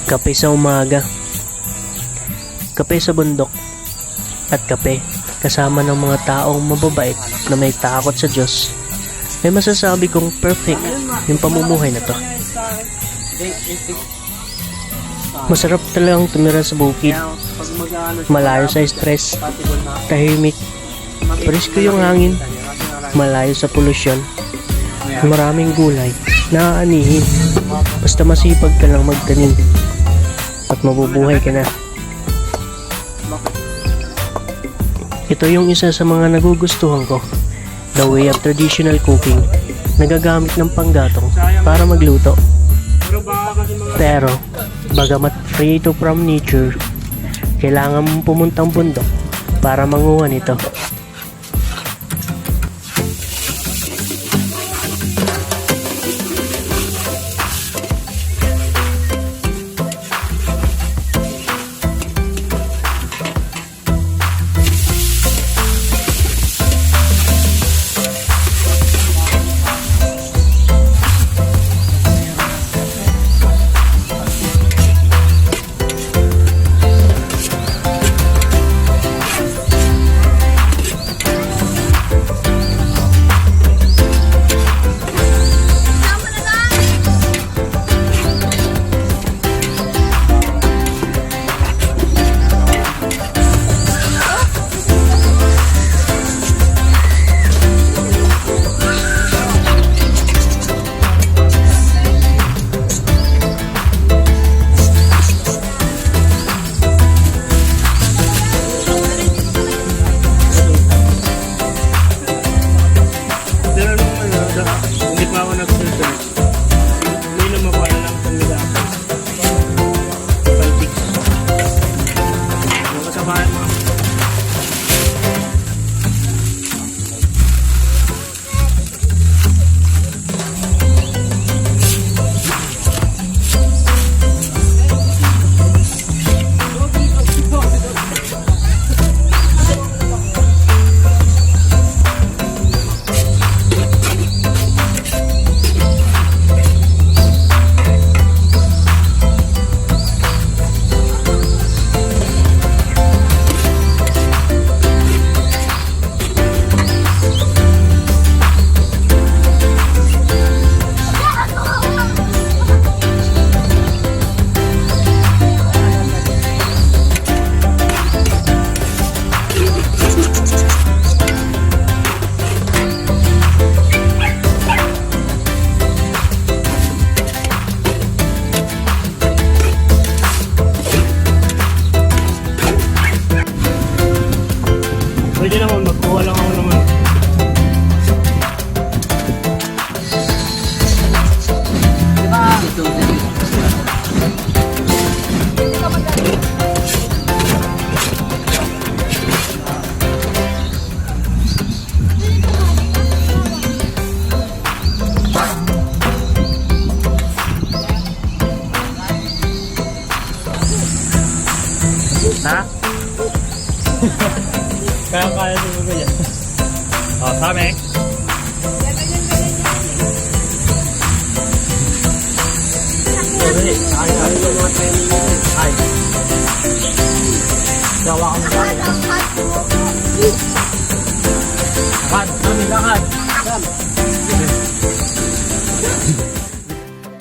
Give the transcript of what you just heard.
Kape sa umaga, kape sa bundok, at kape kasama ng mga taong mababait na may takot sa Diyos. May masasabi kong perfect yung pamumuhay na to. Masarap talagang tumira sa bukid, malayo sa stress, tahimik, presko yung hangin, malayo sa polusyon, maraming gulay, naaanihin, basta masipag ka lang magtanim at mabubuhay ka na. Ito yung isa sa mga nagugustuhan ko, the way of traditional cooking, nagagamit ng panggatong para magluto. Pero, bagamat free to from nature, kailangan mong pumuntang bundok para manguha nito. Pwede naman, magkuha lang ako naman. Ha? Kaya sa mga yan. O, sabi. Ay. Gawa kami kaya. Lakad, kami lakad.